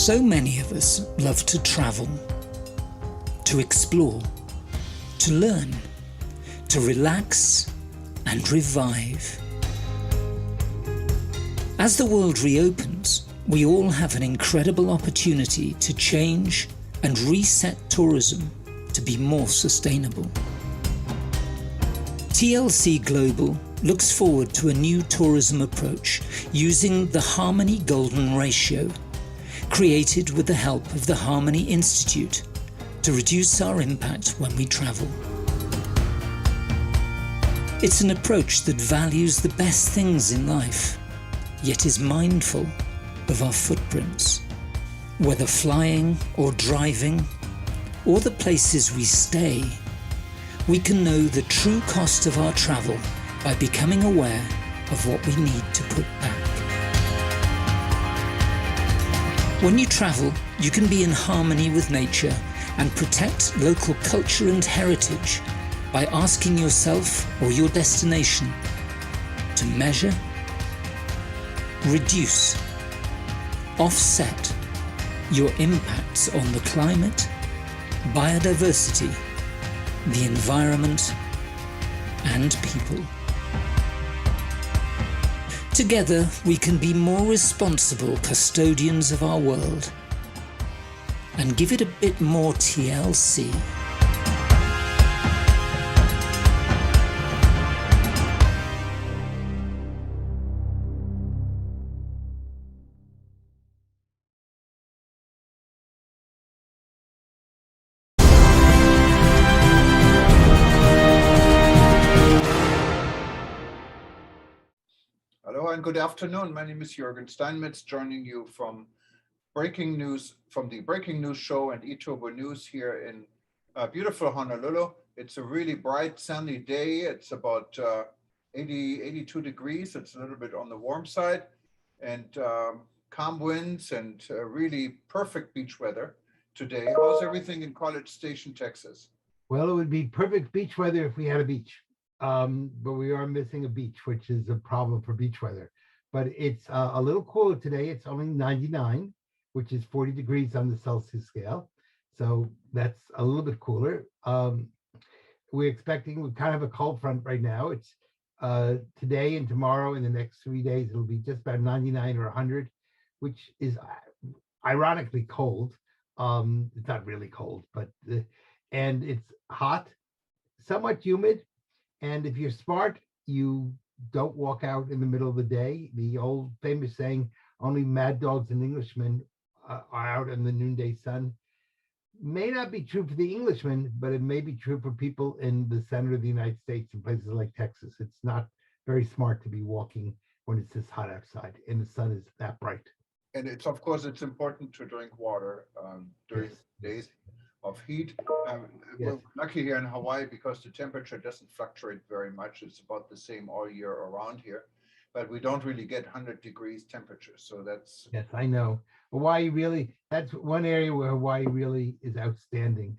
So many of us love to travel, to explore, to learn, to relax and revive. As the world reopens, we all have an incredible opportunity to change and reset tourism to be more sustainable. TLC Global looks forward to a new tourism approach using the Harmony Golden Ratio, created with the help of the Harmony Institute to reduce our impact when we travel. It's an approach that values the best things in life, yet is mindful of our footprints. Whether flying or driving, or the places we stay, we can know the true cost of our travel by becoming aware of what we need to put back. When you travel, you can be in harmony with nature and protect local culture and heritage by asking yourself or your destination to measure, reduce, offset your impacts on the climate, biodiversity, the environment, and people. Together, we can be more responsible custodians of our world and give it a bit more TLC. Hello and good afternoon. My name is Jürgen Steinmetz, joining you from Breaking News, from the Breaking News Show and eTurbo News here in beautiful Honolulu. It's a really bright, sunny day. It's about 82 degrees. It's a little bit on the warm side, and calm winds and really perfect beach weather today. How's everything in College Station, Texas? Well, it would be perfect beach weather if we had a beach. But we are missing a beach, which is a problem for beach weather. But it's a little cooler today. It's only 99, which is 40 degrees on the Celsius scale. So that's a little bit cooler. We're kind of a cold front right now. It's today and tomorrow and the next 3 days, it'll be just about 99 or 100, which is ironically cold. It's not really cold, but and it's hot, somewhat humid. And if you're smart, you don't walk out in the middle of the day. The old famous saying, only mad dogs and Englishmen are out in the noonday sun, may not be true for the Englishman, but it may be true for people in the center of the United States and places like Texas. It's not very smart to be walking when it's this hot outside and the sun is that bright. And it's, of course, it's important to drink water during days of heat. We're lucky here in Hawaii because the temperature doesn't fluctuate very much. It's about the same all year around here, but we don't really get 100 degrees temperature. So that's... Yes, I know. Hawaii really, that's one area where Hawaii really is outstanding.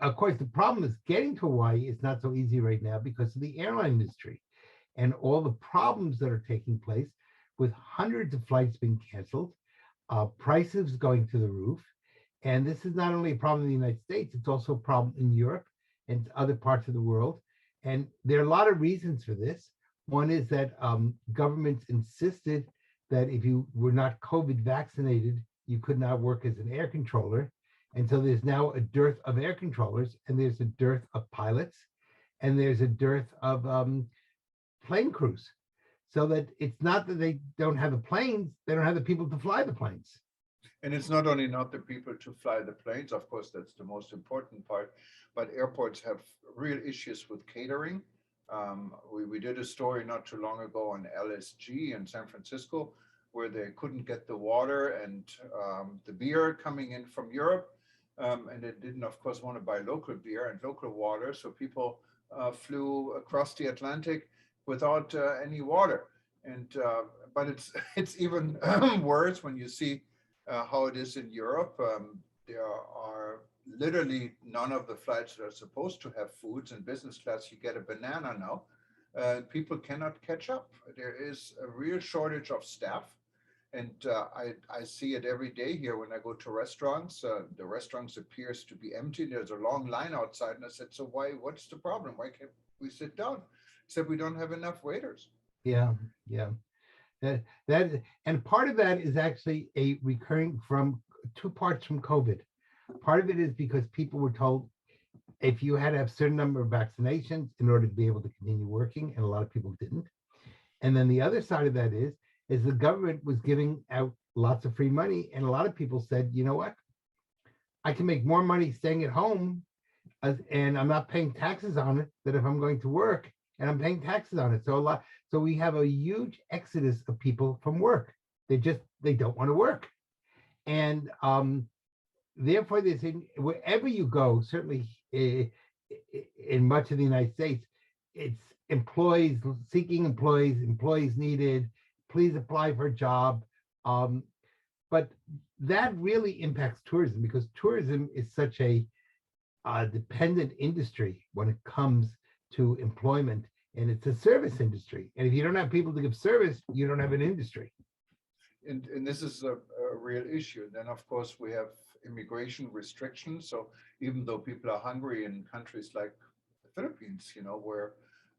Of course, the problem is getting to Hawaii is not so easy right now because of the airline industry and all the problems that are taking place with hundreds of flights being canceled, prices going to the roof. And this is not only a problem in the United States, it's also a problem in Europe and other parts of the world. And there are a lot of reasons for this. One is that governments insisted that if you were not COVID vaccinated, you could not work as an air controller. And so there's now a dearth of air controllers, and there's a dearth of pilots, and there's a dearth of plane crews. So that it's not that they don't have the planes, they don't have the people to fly the planes. And it's not only not the people to fly the planes, of course, that's the most important part, but airports have real issues with catering. We did a story not too long ago on LSG in San Francisco, where they couldn't get the water and the beer coming in from Europe. And they didn't, of course, want to buy local beer and local water. So people flew across the Atlantic without any water. And but it's even worse when you see how it is in Europe. There are literally none of the flights that are supposed to have foods. In business class, you get a banana now. People cannot catch up. There is a real shortage of staff. And I see it every day here when I go to restaurants. The restaurants appears to be empty. There's a long line outside, and I said, "So what's the problem? Why can't we sit down?" He said, "We don't have enough waiters." Yeah, yeah. That and part of that is actually a recurring from two parts from COVID. Part of it is because people were told if you had to have a certain number of vaccinations in order to be able to continue working, and a lot of people didn't. And then the other side of that is the government was giving out lots of free money, and a lot of people said, you know what, I can make more money staying at home, and I'm not paying taxes on it, than if I'm going to work and I'm paying taxes on it. So we have a huge exodus of people from work. They don't want to work, and therefore there's wherever you go, certainly in much of the United States, it's employees seeking employees, employees needed, please apply for a job. But that really impacts tourism, because tourism is such a dependent industry when it comes to employment, and it's a service industry. And if you don't have people to give service, you don't have an industry. And this is a real issue. Then, of course, we have immigration restrictions. So even though people are hungry in countries like the Philippines, where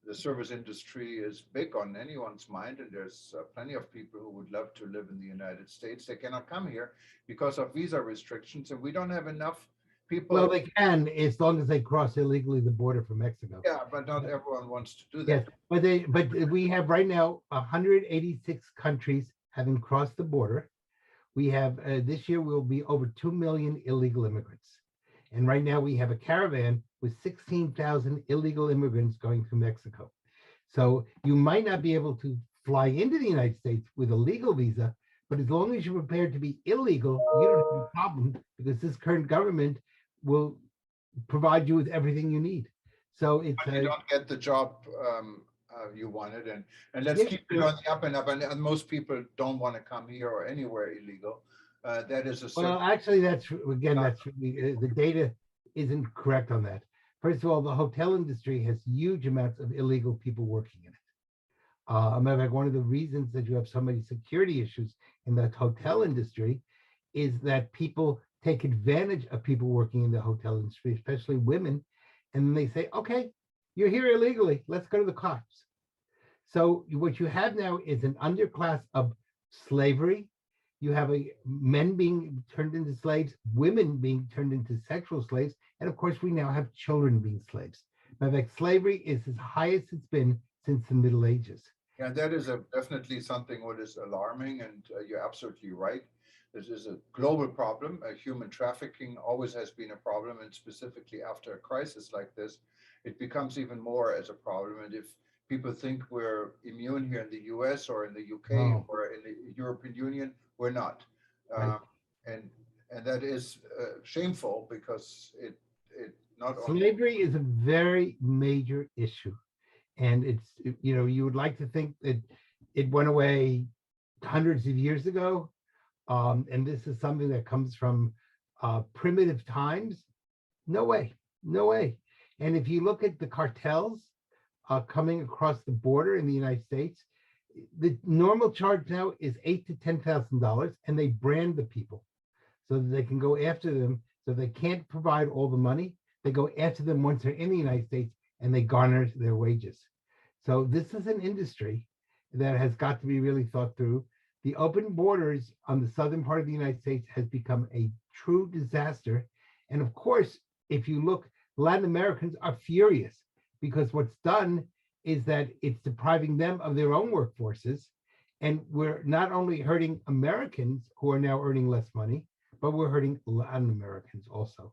the service industry is big on anyone's mind, and there's plenty of people who would love to live in the United States, they cannot come here because of visa restrictions, and we don't have enough people. Well, they can, as long as they cross illegally the border from Mexico. Yeah, but not everyone wants to do Yes, that. but we have right now 186 countries having crossed the border. We have this year will be over 2 million illegal immigrants, and right now we have a caravan with 16,000 illegal immigrants going through Mexico. So you might not be able to fly into the United States with a legal visa, but as long as you're prepared to be illegal, you don't have a problem, because this current government will provide you with everything you need. So it's But you don't get the job you wanted, and let's keep it on the up and up. And most people don't want to come here or anywhere illegal. That is a well, actually, that's really, the data isn't correct on that. First of all, the hotel industry has huge amounts of illegal people working in it. A matter of fact, one of the reasons that you have so many security issues in that hotel industry is that people take advantage of people working in the hotel industry, especially women, and then they say, okay, you're here illegally, let's go to the cops. So what you have now is an underclass of slavery. You have men being turned into slaves, women being turned into sexual slaves, and of course we now have children being slaves. In fact, slavery is as high as it's been since the Middle Ages. Yeah, that is definitely something what is alarming, and you're absolutely right. This is a global problem. Human trafficking always has been a problem, and specifically after a crisis like this, it becomes even more as a problem. And if people think we're immune here in the US or in the UK or in the European Union, we're not. Right. And that is shameful, because it not only slavery is a very major issue. And it's, you would like to think that it went away hundreds of years ago. And this is something that comes from primitive times. No way, no way. And if you look at the cartels coming across the border in the United States, the normal charge now is $8,000 to $10,000, and they brand the people so that they can go after them. So they can't provide all the money. They go after them once they're in the United States, and they garner their wages. So this is an industry that has got to be really thought through. The open borders on the southern part of the United States has become a true disaster. And of course, if you look, Latin Americans are furious, because what's done is that it's depriving them of their own workforces. And we're not only hurting Americans who are now earning less money, but we're hurting Latin Americans also.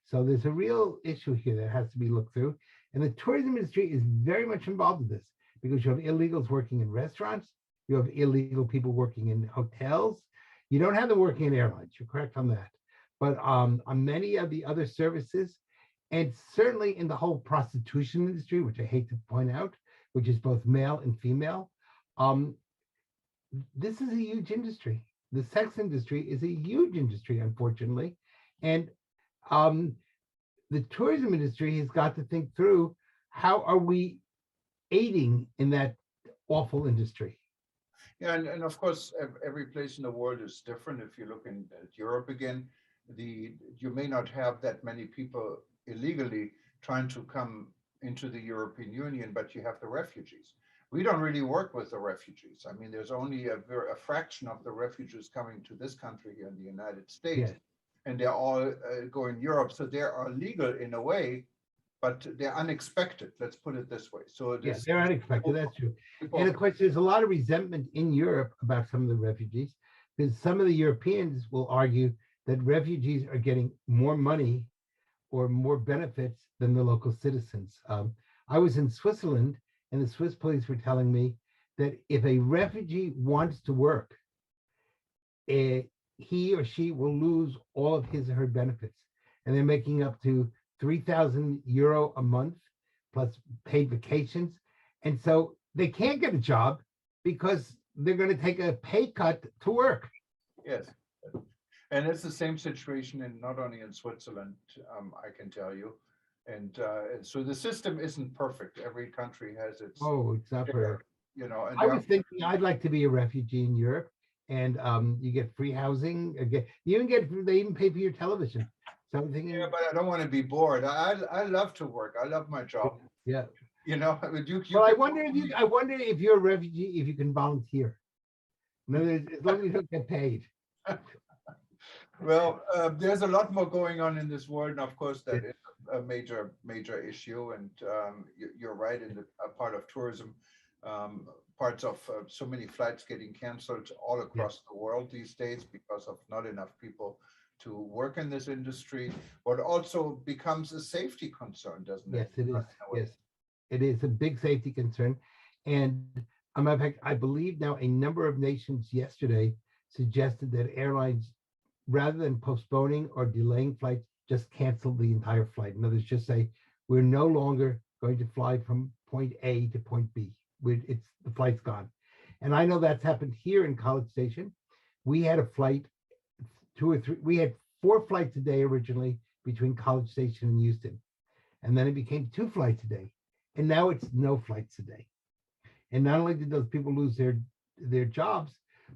So there's a real issue here that has to be looked through. And the tourism industry is very much involved in this, because you have illegals working in restaurants, you have illegal people working in hotels. You don't have them working in airlines, you're correct on that. But on many of the other services, and certainly in the whole prostitution industry, which I hate to point out, which is both male and female, this is a huge industry. The sex industry is a huge industry, unfortunately. And the tourism industry has got to think through, how are we aiding in that awful industry? Yeah, and of course, every place in the world is different. If you look in at Europe again, you may not have that many people illegally trying to come into the European Union, but you have the refugees. We don't really work with the refugees. I mean, there's only a fraction of the refugees coming to this country here in the United States, Yes, and they're all going Europe. So they are legal in a way, but they're unexpected. Let's put it this way. So yeah, this they're unexpected. That's true. And people, of course, there's a lot of resentment in Europe about some of the refugees, because some of the Europeans will argue that refugees are getting more money or more benefits than the local citizens. I was in Switzerland, and the Swiss police were telling me that if a refugee wants to work, he or she will lose all of his or her benefits, and they're making up to 3,000 euro a month plus paid vacations, and so they can't get a job because they're going to take a pay cut to work. yes. And it's the same situation in not only in Switzerland, I can tell you. And so the system isn't perfect. Every country has its, Oh, it's not fair. and I there was thinking I'd like to be a refugee in Europe, and you get free housing. You even they even pay for your television. So I'm thinking, yeah, but I don't want to be bored. I love to work. I love my job. yeah. I mean, you Well, can, I wonder if you're a refugee, if you can volunteer. In other words, as long as you don't get paid. well, there's a lot more going on in this world, and of course that is a major issue. And you're right in the part of tourism, parts of so many flights getting canceled all across the world these days because of not enough people to work in this industry. But also becomes a safety concern, doesn't Yes, it? it is. Yes, it is a big safety concern. And in fact, I believe now a number of nations yesterday suggested that airlines, rather than postponing or delaying flights, just cancel the entire flight. In other words, just say, we're no longer going to fly from point A to point B. The flight's gone. And I know that's happened here in College Station. We had a flight, we had 4 flights a day originally between College Station and Houston. And then it became 2 flights a day. And now it's no flights a day. And not only did those people lose their jobs,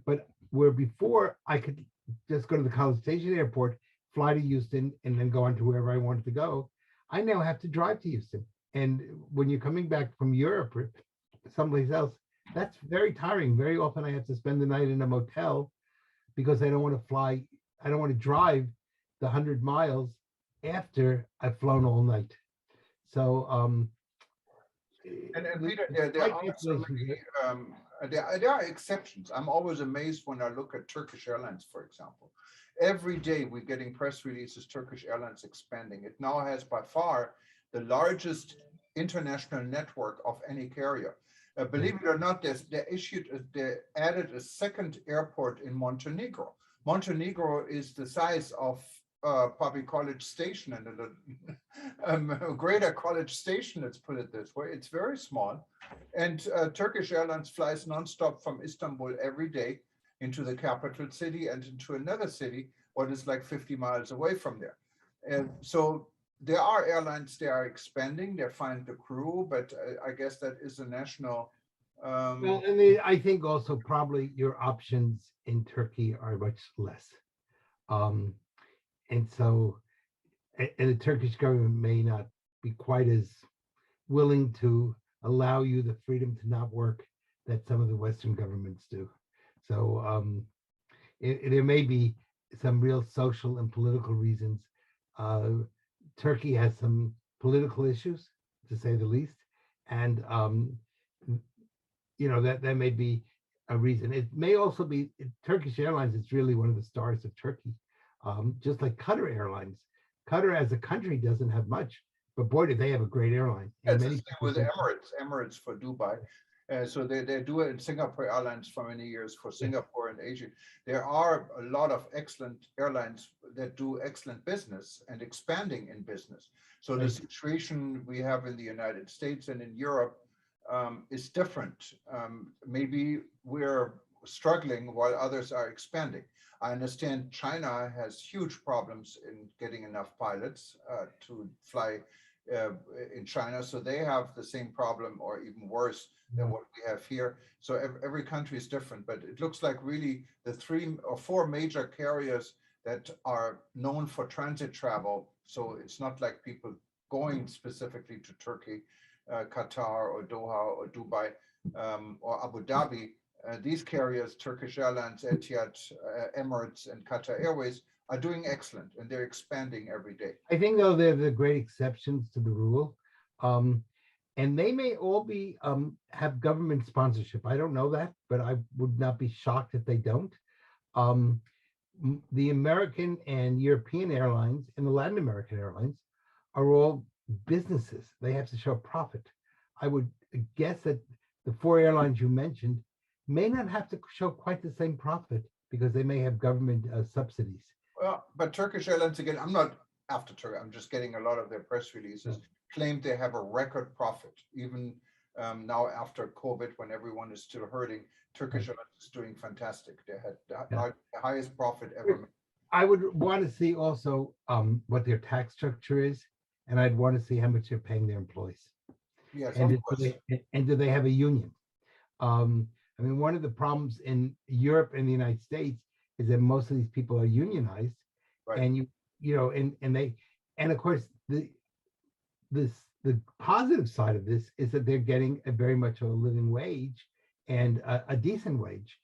but where before I could just go to the College Station airport, fly to Houston, and then go on to wherever I wanted to go, I now have to drive to Houston. And when you're coming back from Europe or someplace else, that's very tiring. Very often I have to spend the night in a motel because I don't want to fly. I don't want to drive the 100 miles after I've flown all night. So, And Peter, there are so many, there are exceptions. I'm always amazed when I look at Turkish Airlines, for example. Every day we're getting press releases, Turkish Airlines expanding. It now has by far the largest international network of any carrier. Believe it or not, they added a second airport in Montenegro. Montenegro is the size of probably College Station and a greater College Station, let's put it this way. It's very small. And Turkish Airlines flies nonstop from Istanbul every day into the capital city and into another city, what is like 50 miles away from there. And so there are airlines, they are expanding, they're finding the crew, but I guess that is a national. Well, and I think also probably your options in Turkey are much less. And so, and the Turkish government may not be quite as willing to allow you the freedom to not work that some of the Western governments do. So there may be some real social and political reasons. Turkey has some political issues, to say the least, and that may be a reason. It may also be Turkish Airlines is really one of the stars of Turkey, just like Qatar Airlines. Qatar as a country doesn't have much, but boy, do they have a great airline. It's the same with Emirates for Dubai. So they do it in Singapore Airlines for many years for Singapore and Asia. There are a lot of excellent airlines that do excellent business and expanding in business. So the situation we have in the United States and in Europe is different. Maybe we're struggling while others are expanding. I understand China has huge problems in getting enough pilots to fly uh, in China, so they have the same problem or even worse than what we have here. So every country is different, but it looks like really the 3 or 4 major carriers that are known for transit travel. So it's not like people going specifically to Turkey, Qatar or Doha or Dubai, or Abu Dhabi. These carriers, Turkish Airlines, Etihad, Emirates, and Qatar Airways, are doing excellent, and they're expanding every day. I think though they're the great exceptions to the rule. Um, and they may all be have government sponsorship. I don't know that, but I would not be shocked if they don't. Um, the American and European airlines and the Latin American airlines are all businesses. They have to show profit. I would guess that the 4 airlines you mentioned may not have to show quite the same profit because they may have government subsidies. Well, but Turkish Airlines, again, I'm not after Turkey, I'm just getting a lot of their press releases, claim they have a record profit. Even now after COVID, when everyone is still hurting, Turkish Airlines is doing fantastic. They had the highest profit ever made. I would want to see also what their tax structure is, and I'd want to see how much they're paying their employees. Yes, And of course. do they have a union? I mean, one of the problems in Europe and the United States is that most of these people are unionized, Right. and and of course the positive side of this is that they're getting a very much of a living wage and a decent wage.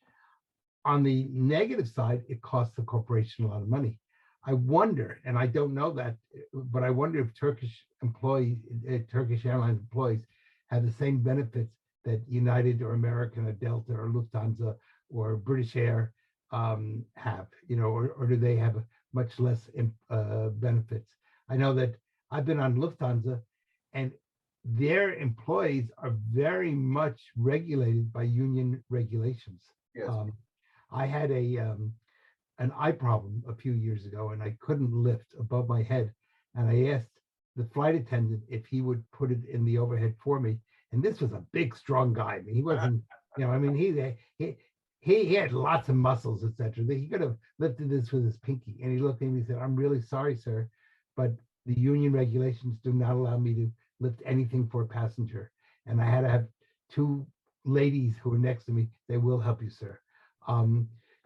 On the negative side, it costs the corporation a lot of money. I wonder, and I don't know that, but I wonder if Turkish Airlines employees have the same benefits that United or American or Delta or Lufthansa or British Air have, or do they have much less benefits? I know that I've been on Lufthansa, and their employees are very much regulated by union regulations. Yes. I had an eye problem a few years ago, and I couldn't lift above my head. And I asked the flight attendant if he would put it in the overhead for me. And this was a big, strong guy. I mean, he wasn't, he had lots of muscles, etc. He could have lifted this with his pinky. And he looked at me and said, "I'm really sorry, sir, but the union regulations do not allow me to lift anything for a passenger." And I had to have 2 ladies who were next to me. "They will help you, sir."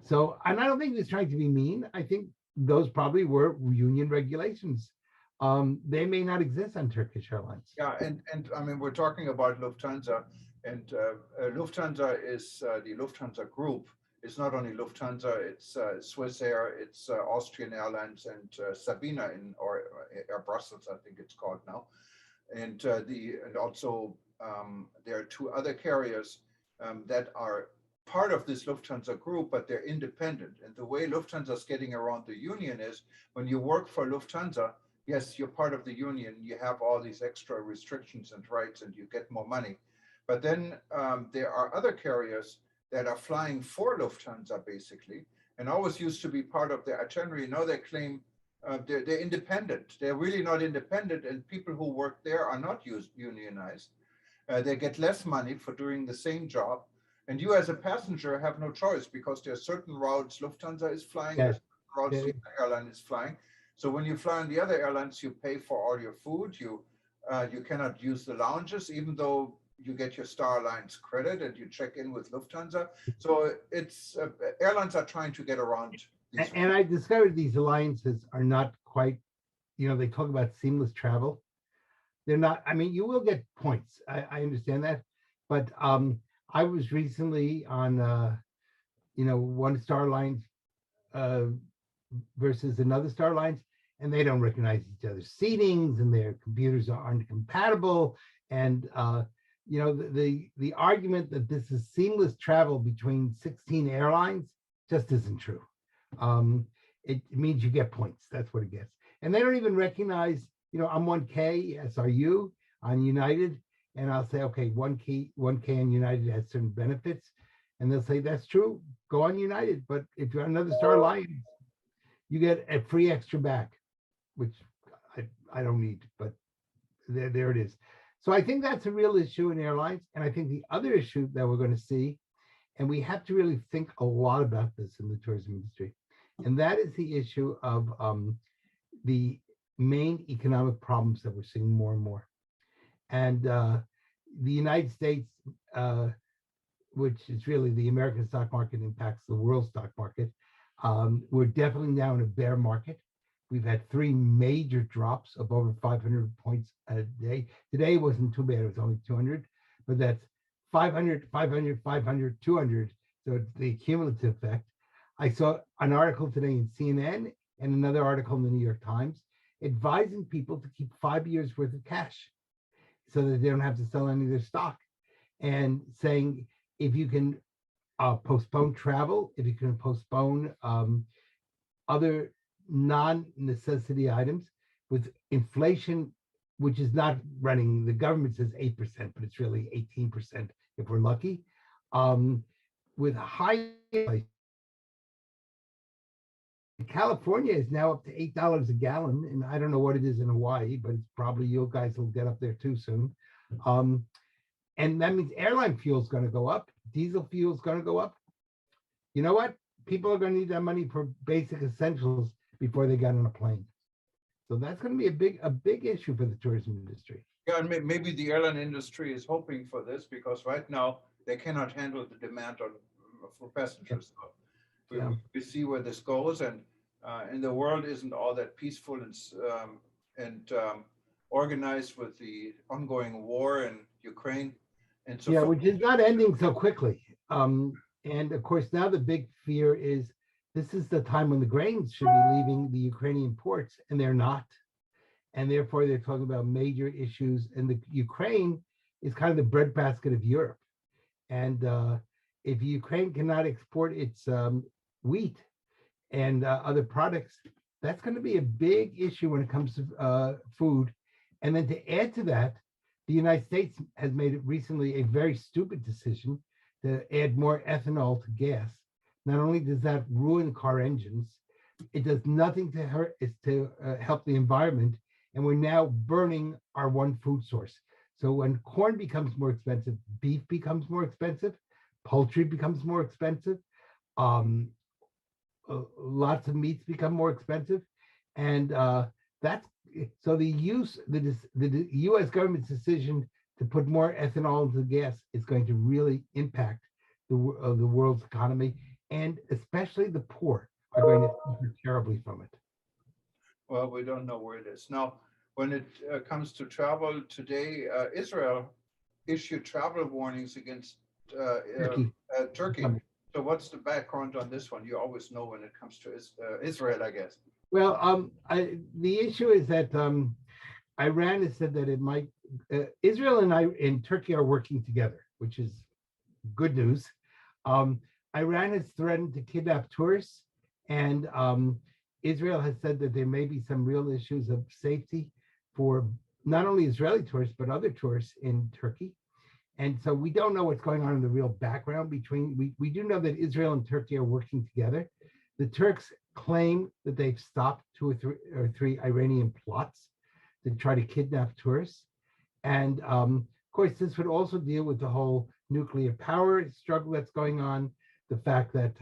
So, and I don't think he's trying to be mean. I think those probably were union regulations. They may not exist on Turkish Airlines. Yeah, and I mean, we're talking about Lufthansa, and Lufthansa is the Lufthansa Group. It's not only Lufthansa, it's Swiss Air, it's Austrian Airlines, and Sabina or Air Brussels, I think it's called now. And also there are 2 other carriers that are part of this Lufthansa group, but they're independent. And the way Lufthansa is getting around the union is when you work for Lufthansa, yes, you're part of the union, you have all these extra restrictions and rights, and you get more money. But then there are other carriers that are flying for Lufthansa, basically, and always used to be part of their itinerary. Now they claim they're independent. They're really not independent, and people who work there are not unionized. They get less money for doing the same job. And you as a passenger have no choice because there are certain routes Lufthansa is flying, Yes. routes the airline is flying. So when you fly on the other airlines, you pay for all your food. You cannot use the lounges, even though you get your Star Alliance credit and you check in with Lufthansa. So it's airlines are trying to get around these. And I discovered these alliances are not quite, they talk about seamless travel. They're not, I mean, you will get points. I understand that. But I was recently on, one Star Alliance versus another Star Alliance, and they don't recognize each other's seatings, and their computers aren't compatible. And the argument that this is seamless travel between 16 airlines just isn't true. It means you get points. That's what it gets. And they don't even recognize, I'm 1K SRU on United, and I'll say, okay, 1K on United has certain benefits. And they'll say, that's true, go on United. But if you're on another Star Alliance, you get a free extra back, which I don't need, but there it is. So I think that's a real issue in airlines. And I think the other issue that we're going to see, and we have to really think a lot about this in the tourism industry, and that is the issue of the main economic problems that we're seeing more and more. And the United States, which is really the American stock market impacts the world stock market, we're definitely now in a bear market. We've had three major drops of over 500 points a day. Today wasn't too bad, it was only 200, but that's 500, 500, 500, 200. So it's the cumulative effect. I saw an article today in CNN and another article in the New York Times advising people to keep 5 years worth of cash so that they don't have to sell any of their stock, and saying if you can postpone travel, if you can postpone other non-necessity items with inflation, which is not running, the government says 8%, but it's really 18% if we're lucky. With high inflation, California is now up to $8 a gallon, and I don't know what it is in Hawaii, but it's probably, you guys will get up there too soon. And that means airline fuel is going to go up, diesel fuel is going to go up. You know what? People are going to need that money for basic essentials before they get on a plane. So that's going to be a big issue for the tourism industry. Yeah, and maybe the airline industry is hoping for this because right now they cannot handle the demand for passengers. So we see where this goes, and the world isn't all that peaceful and organized with the ongoing war in Ukraine. And so, yeah, which is not ending so quickly. And of course, now the big fear is this is the time when the grains should be leaving the Ukrainian ports, and they're not. And therefore, they're talking about major issues. And the Ukraine is kind of the breadbasket of Europe. And if Ukraine cannot export its wheat and other products, that's going to be a big issue when it comes to food. And then to add to that, the United States has made recently a very stupid decision to add more ethanol to gas. Not only does that ruin car engines, it does nothing to hurt, is to help the environment. And we're now burning our one food source. So when corn becomes more expensive, beef becomes more expensive, poultry becomes more expensive, lots of meats become more expensive. And that's, so the US government's decision to put more ethanol into gas is going to really impact the world's economy, and especially the poor are going to suffer terribly from it. Well, we don't know where it is. Now, when it comes to travel today, Israel issued travel warnings against Turkey. So what's the background on this one? You always know when it comes to Israel, I guess. Well, the issue is that Iran has said that it might, Israel and Turkey are working together, which is good news. Iran has threatened to kidnap tourists, and Israel has said that there may be some real issues of safety for not only Israeli tourists, but other tourists in Turkey. And so we don't know what's going on in the real background between, we do know that Israel and Turkey are working together. The Turks claim that they've stopped 2 or 3 Iranian plots to try to kidnap tourists. And of course, this would also deal with the whole nuclear power struggle that's going on, the fact that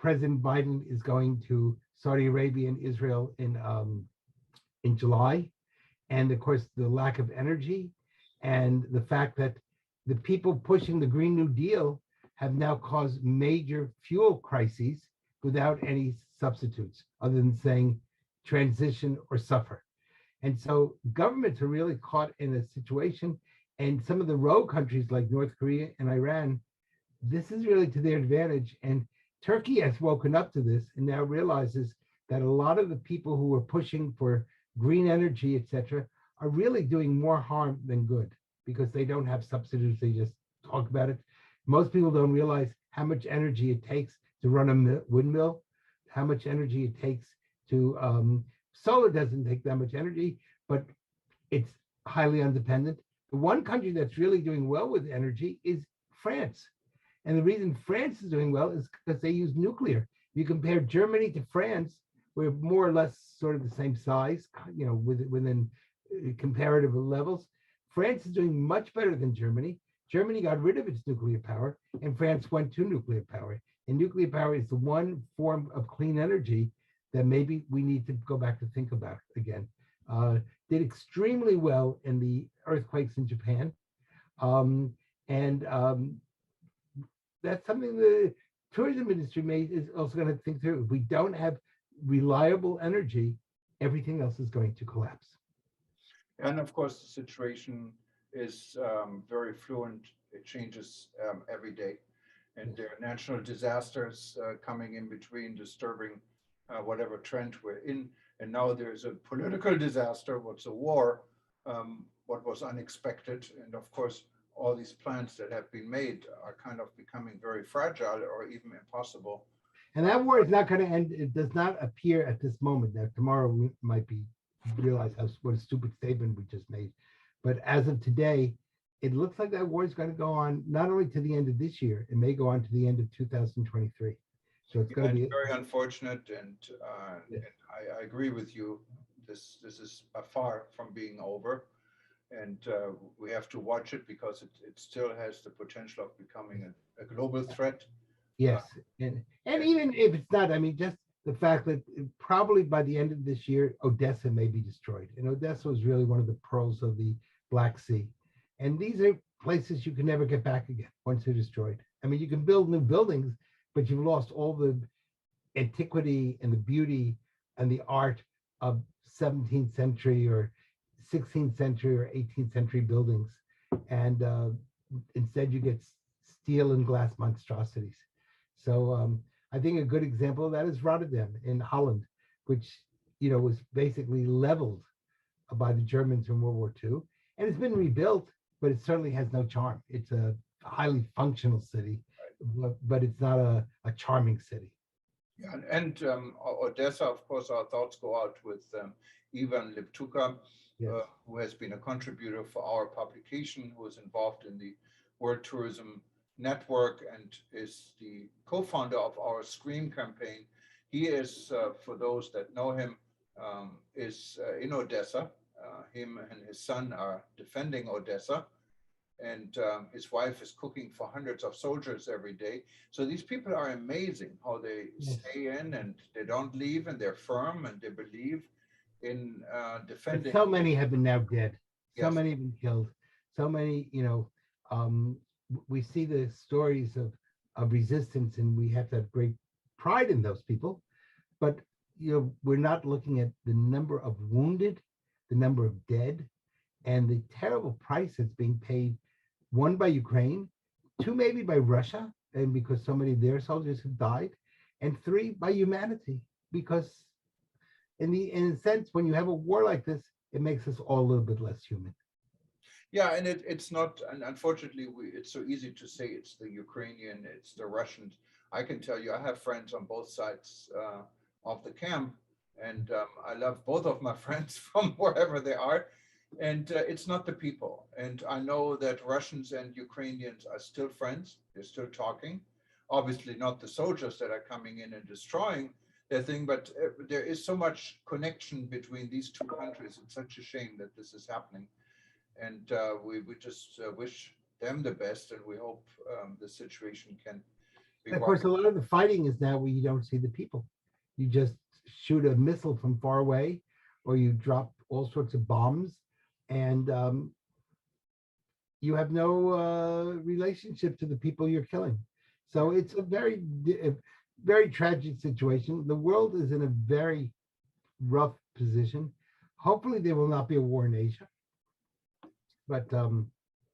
President Biden is going to Saudi Arabia and Israel in July, and of course, the lack of energy, and the fact that the people pushing the Green New Deal have now caused major fuel crises without any substitutes other than saying transition or suffer. And so governments are really caught in a situation, and some of the rogue countries like North Korea and Iran, this is really to their advantage. And Turkey has woken up to this and now realizes that a lot of the people who are pushing for green energy, etc., are really doing more harm than good because they don't have substitutes. They just talk about it. Most people don't realize how much energy it takes to run a windmill, how much energy it takes to, solar doesn't take that much energy, but it's highly independent. The one country that's really doing well with energy is France. And the reason France is doing well is because they use nuclear. You compare Germany to France, we're more or less sort of the same size, you know, within comparative levels. France is doing much better than Germany. Germany got rid of its nuclear power, and France went to nuclear power. And nuclear power is the one form of clean energy that maybe we need to go back to think about again. Did extremely well in the earthquakes in Japan. Um, and that's something the tourism industry is also going to think through. If we don't have reliable energy, everything else is going to collapse. And of course, the situation is very fluent. It changes every day. And there are natural disasters coming in between, disturbing whatever trend we're in. And now there's a political disaster, what's a war, what was unexpected. And of course, all these plans that have been made are kind of becoming very fragile or even impossible. And that war is not going to end. It does not appear at this moment. Now, tomorrow we might be realize what a stupid statement we just made. But as of today, it looks like that war is going to go on not only to the end of this year, it may go on to the end of 2023. So it's going to be very unfortunate. And, Yes. and I agree with you. This is far from being over. And we have to watch it because it still has the potential of becoming a global threat. Yes, and even if it's not, I mean, just the fact that probably by the end of this year, Odessa may be destroyed. And Odessa was really one of the pearls of the Black Sea. And these are places you can never get back again once they're destroyed. I mean, you can build new buildings, but you've lost all the antiquity and the beauty and the art of 17th century or 16th century or 18th century buildings. And instead you get steel and glass monstrosities. So I think a good example of that is Rotterdam in Holland, which, you know, was basically leveled by the Germans in World War II. And it's been rebuilt, but it certainly has no charm. It's a highly functional city, but it's not a charming city. Yeah, and Odessa, of course, our thoughts go out with Ivan Liptuka, Yes. who has been a contributor for our publication, who is involved in the World Tourism Network and is the co-founder of our Scream campaign. He is, for those that know him, is in Odessa. Him and his son are defending Odessa, and his wife is cooking for hundreds of soldiers every day. So these people are amazing how they Yes. stay in and they don't leave, and they're firm and they believe in But defending. so many have been now dead. So Yes. many have been killed. So many, you know, we see the stories of resistance, and we have to have great pride in those people. But, you know, we're not looking at the number of wounded, the number of dead, and the terrible price that's being paid, one by Ukraine, two maybe by Russia, and because so many of their soldiers have died, and three by humanity, because in a sense, when you have a war like this, it makes us all a little bit less human. Yeah, and it's not, and unfortunately, it's so easy to say it's the Ukrainian, it's the Russians. I can tell you, I have friends on both sides of the camp, and I love both of my friends from wherever they are. And it's not the people. And I know that Russians and Ukrainians are still friends. They're still talking. Obviously, not the soldiers that are coming in and destroying their thing, but there is so much connection between these two countries. It's such a shame that this is happening. And we just wish them the best, and we hope the situation can be. Of course, a lot of the fighting is now where you don't see the people. You just shoot a missile from far away, or you drop all sorts of bombs, and you have no relationship to the people you're killing. So it's a very tragic situation. The world is in a very rough position. Hopefully there will not be a war in Asia, but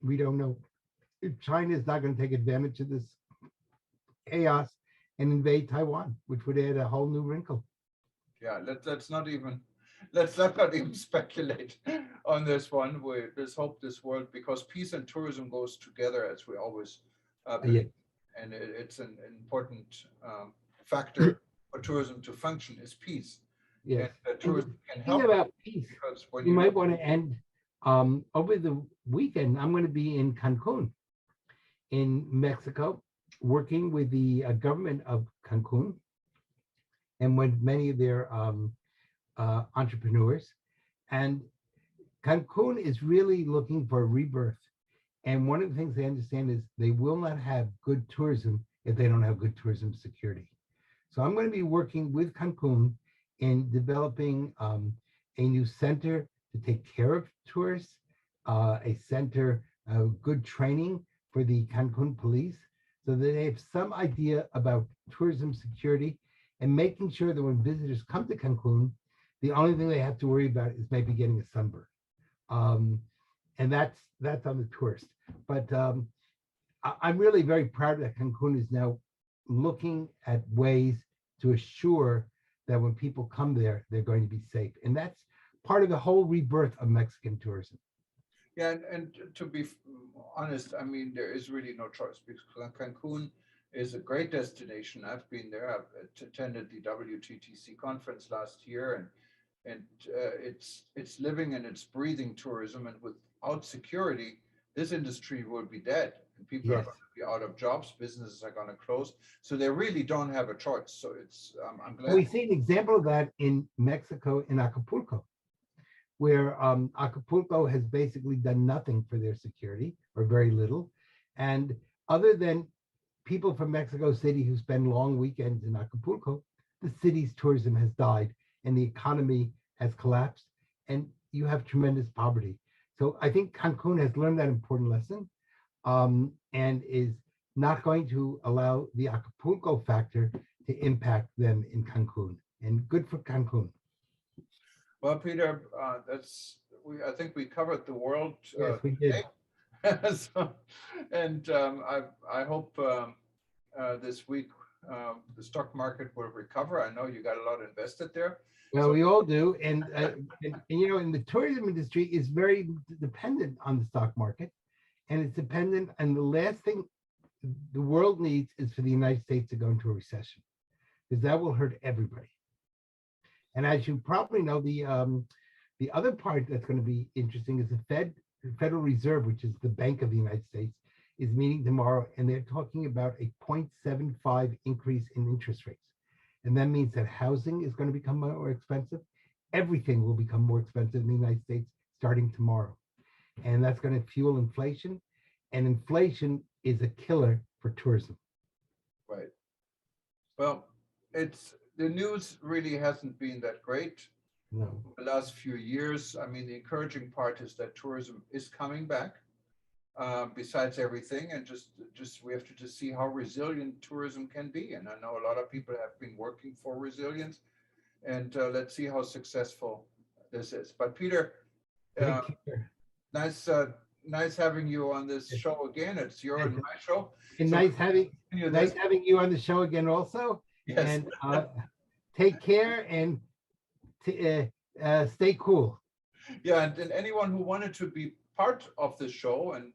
we don't know if China is not going to take advantage of this chaos and invade Taiwan, which would add a whole new wrinkle. Yeah, let's not even speculate on this one. We just hope this world, because peace and tourism goes together, as we always believe, and it's an important factor for tourism to function is peace. Yes. And tourism can Think help about peace. because when You might want to end over the weekend. I'm going to be in Cancun, in Mexico, working with the government of Cancun and with many of their entrepreneurs. And Cancun is really looking for a rebirth. And one of the things they understand is they will not have good tourism if they don't have good tourism security. So I'm going to be working with Cancun in developing a new center to take care of tourists, a center of good training for the Cancun police, so that they have some idea about tourism security and making sure that when visitors come to Cancun, the only thing they have to worry about is maybe getting a sunburn. And that's on the tourist. But I'm really very proud that Cancun is now looking at ways to assure that when people come there, they're going to be safe. And that's part of the whole rebirth of Mexican tourism. Yeah, and to be honest, I mean, there is really no choice because Cancun is a great destination. I've been there. I've attended the WTTC conference last year, and it's living and it's breathing tourism. And without security, this industry will be dead, and people are Yes. going to be out of jobs. Businesses are going to close, so they really don't have a choice. So it's I'm glad. We see an example of that in Mexico, in Acapulco, where Acapulco has basically done nothing for their security, or very little. And other than people from Mexico City who spend long weekends in Acapulco, the city's tourism has died and the economy has collapsed, and you have tremendous poverty. So I think Cancun has learned that important lesson, and is not going to allow the Acapulco factor to impact them in Cancun. And good for Cancun. Well, Peter, I think we covered the world. Yes, we did. So, and I hope this week the stock market will recover. I know you got a lot invested there. Well, we all do. And you know, in the tourism industry is very dependent on the stock market. And it's dependent, and the last thing the world needs is for the United States to go into a recession, because that will hurt everybody. And as you probably know, the other part that's going to be interesting is the Federal Reserve, which is the Bank of the United States, is meeting tomorrow, and they're talking about a 0.75 increase in interest rates. And that means that housing is going to become more expensive. Everything will become more expensive in the United States starting tomorrow. And that's going to fuel inflation. And inflation is a killer for tourism. Right. Well, the news really hasn't been that great. No. The last few years. I mean, the encouraging part is that tourism is coming back, besides everything, and just we have to just see how resilient tourism can be. And I know a lot of people have been working for resilience, and let's see how successful this is. But Peter, nice having you on this show again. It's your and my show. And So nice having you on the show again also. Yes. And take care and stay cool. Yeah, and anyone who wanted to be part of the show and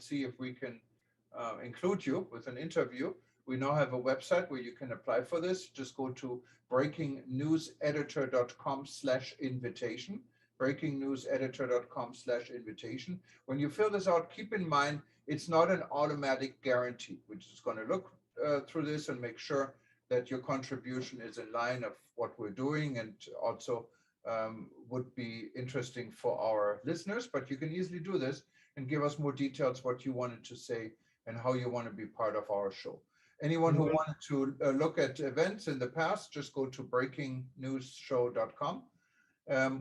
see if we can include you with an interview, we now have a website where you can apply for this. Just go to breakingnewseditor.com/invitation. breakingnewseditor.com/invitation. When you fill this out, keep in mind it's not an automatic guarantee. We're just going to look through this and make sure that your contribution is in line of what we're doing, and also would be interesting for our listeners. But you can easily do this and give us more details what you wanted to say and how you want to be part of our show. Anyone who wanted to look at events in the past, just go to breakingnewsshow.com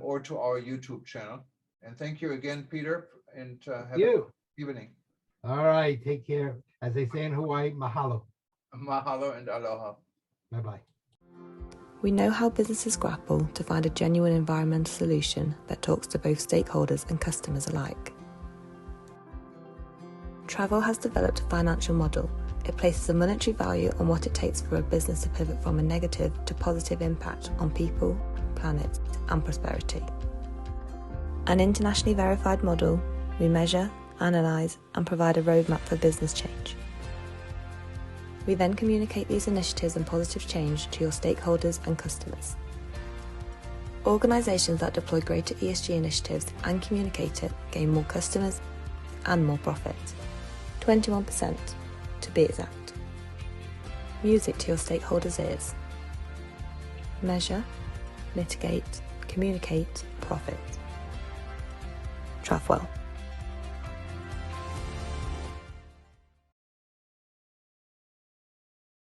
or to our YouTube channel. And thank you again, Peter, and have a good evening. All right, take care. As they say in Hawaii, mahalo. Mahalo and aloha. Bye-bye. We know how businesses grapple to find a genuine environmental solution that talks to both stakeholders and customers alike. Travel has developed a financial model. It places a monetary value on what it takes for a business to pivot from a negative to positive impact on people, planet, and prosperity. An internationally verified model, we measure, analyse, and provide a roadmap for business change. We then communicate these initiatives and positive change to your stakeholders and customers. Organisations that deploy greater ESG initiatives and communicate it gain more customers and more profit. 21% to be exact. Music to your stakeholders' ears. Measure, mitigate, communicate, profit. Trafwell.